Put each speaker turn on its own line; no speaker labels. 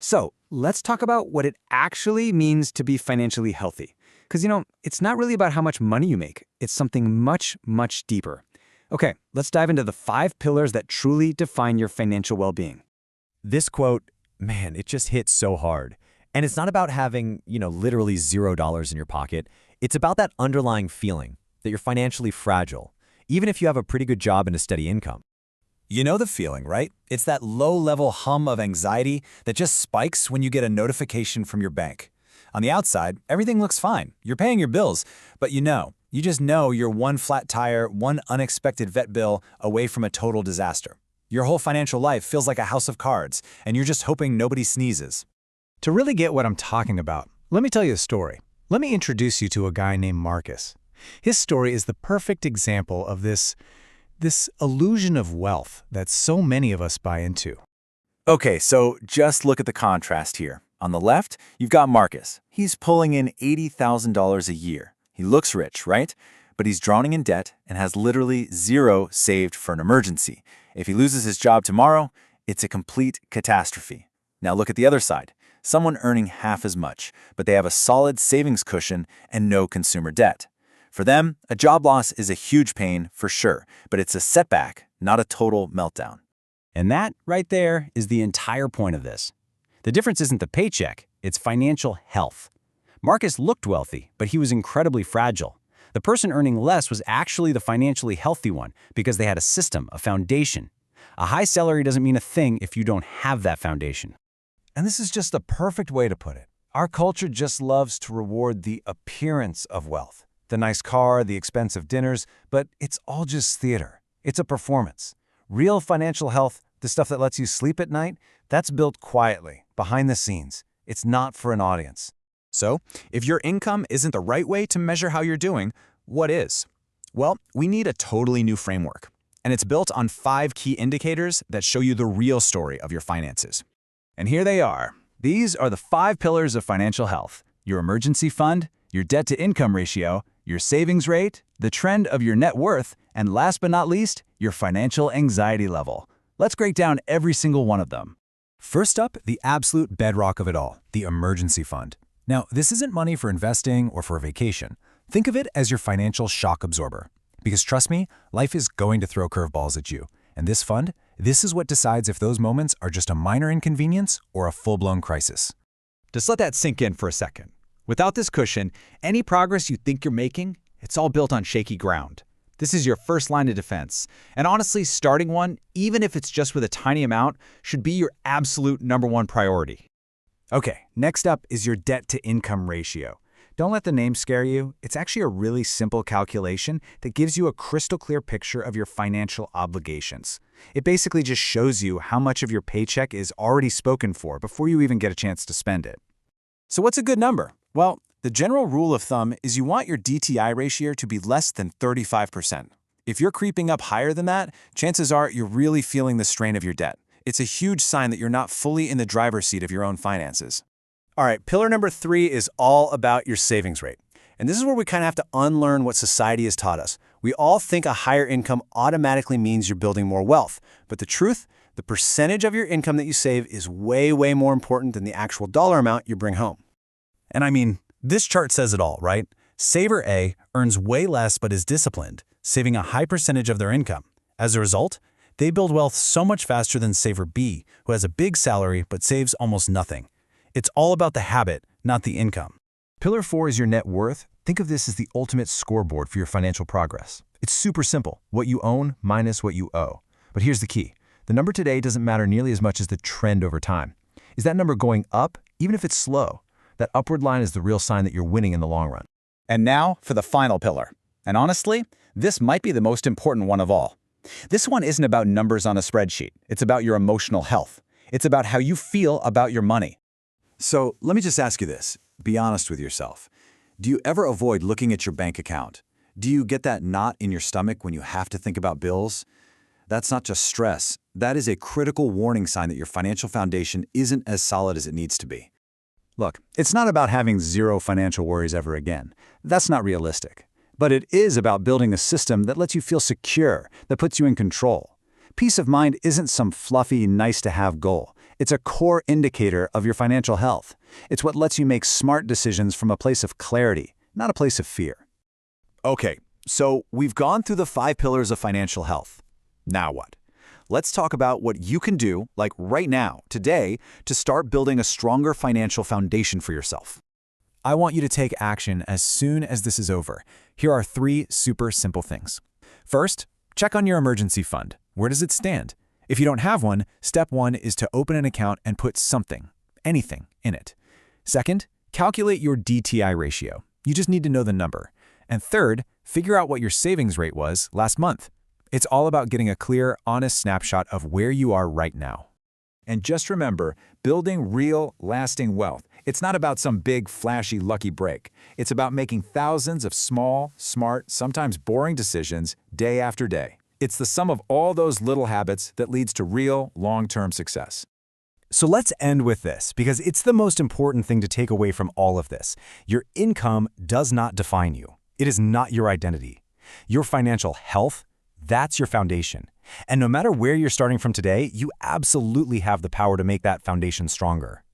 So let's talk about what it actually means to be financially healthy. Because, it's not really about how much money you make. It's something much, much deeper. Okay, let's dive into the 5 pillars that truly define your financial well-being.
This quote, man, it just hits so hard. And it's not about having, literally $0 in your pocket. It's about that underlying feeling that you're financially fragile, even if you have a pretty good job and a steady income.
You know the feeling, right? It's that low-level hum of anxiety that just spikes when you get a notification from your bank. On the outside, everything looks fine. You're paying your bills, but you just know you're one flat tire, one unexpected vet bill away from a total disaster. Your whole financial life feels like a house of cards, and you're just hoping nobody sneezes.
To really get what I'm talking about, let me tell you a story. Let me introduce you to a guy named Marcus. His story is the perfect example of this illusion of wealth that so many of us buy into.
Okay, so just look at the contrast here. On the left, you've got Marcus. He's pulling in $80,000 a year. He looks rich, right? But he's drowning in debt and has literally zero saved for an emergency. If he loses his job tomorrow, it's a complete catastrophe. Now look at the other side. Someone earning half as much, but they have a solid savings cushion and no consumer debt. For them, a job loss is a huge pain for sure, but it's a setback, not a total meltdown.
And that, right there, is the entire point of this. The difference isn't the paycheck, it's financial health. Marcus looked wealthy, but he was incredibly fragile. The person earning less was actually the financially healthy one because they had a system, a foundation. A high salary doesn't mean a thing if you don't have that foundation.
And this is just the perfect way to put it. Our culture just loves to reward the appearance of wealth. The nice car, the expensive dinners, but it's all just theater. It's a performance. Real financial health, the stuff that lets you sleep at night, that's built quietly, behind the scenes. It's not for an audience.
So, if your income isn't the right way to measure how you're doing, what is? Well, we need a totally new framework. And it's built on 5 key indicators that show you the real story of your finances. And here they are. These are the 5 pillars of financial health: your emergency fund, your debt-to-income ratio, your savings rate, the trend of your net worth, and last but not least, your financial anxiety level. Let's break down every single one of them.
First up, the absolute bedrock of it all, the emergency fund. Now, this isn't money for investing or for a vacation. Think of it as your financial shock absorber. Because trust me, life is going to throw curveballs at you. And this fund, this is what decides if those moments are just a minor inconvenience or a full-blown crisis.
Just let that sink in for a second. Without this cushion, any progress you think you're making, it's all built on shaky ground. This is your first line of defense. And honestly, starting one, even if it's just with a tiny amount, should be your absolute #1 priority.
Okay, next up is your debt-to-income ratio. Don't let the name scare you. It's actually a really simple calculation that gives you a crystal clear picture of your financial obligations. It basically just shows you how much of your paycheck is already spoken for before you even get a chance to spend it.
So what's a good number? Well, the general rule of thumb is you want your DTI ratio to be less than 35%. If you're creeping up higher than that, chances are you're really feeling the strain of your debt. It's a huge sign that you're not fully in the driver's seat of your own finances.
All right, pillar number 3 is all about your savings rate. And this is where we kind of have to unlearn what society has taught us. We all think a higher income automatically means you're building more wealth. But the truth, the percentage of your income that you save is way, way more important than the actual dollar amount you bring home. And I mean, this chart says it all, right? Saver A earns way less but is disciplined, saving a high percentage of their income. As a result, they build wealth so much faster than Saver B, who has a big salary but saves almost nothing. It's all about the habit, not the income. Pillar 4 is your net worth. Think of this as the ultimate scoreboard for your financial progress. It's super simple, what you own minus what you owe. But here's the key. The number today doesn't matter nearly as much as the trend over time. Is that number going up, even if it's slow? That upward line is the real sign that you're winning in the long run.
And now for the final pillar. And honestly, this might be the most important one of all. This one isn't about numbers on a spreadsheet. It's about your emotional health. It's about how you feel about your money. So let me just ask you this. Be honest with yourself. Do you ever avoid looking at your bank account? Do you get that knot in your stomach when you have to think about bills? That's not just stress. That is a critical warning sign that your financial foundation isn't as solid as it needs to be. Look, it's not about having zero financial worries ever again. That's not realistic. But it is about building a system that lets you feel secure, that puts you in control. Peace of mind isn't some fluffy, nice-to-have goal. It's a core indicator of your financial health. It's what lets you make smart decisions from a place of clarity, not a place of fear.
Okay, so we've gone through the 5 pillars of financial health. Now what? Let's talk about what you can do, like right now, today, to start building a stronger financial foundation for yourself.
I want you to take action as soon as this is over. Here are 3 super simple things. First, check on your emergency fund. Where does it stand? If you don't have one, step 1 is to open an account and put something, anything, in it. Second, calculate your DTI ratio. You just need to know the number. And third, figure out what your savings rate was last month. It's all about getting a clear, honest snapshot of where you are right now.
And just remember, building real, lasting wealth, it's not about some big, flashy, lucky break. It's about making thousands of small, smart, sometimes boring decisions day after day. It's the sum of all those little habits that leads to real, long-term success.
So let's end with this, because it's the most important thing to take away from all of this. Your income does not define you. It is not your identity. Your financial health, that's your foundation. And no matter where you're starting from today, you absolutely have the power to make that foundation stronger.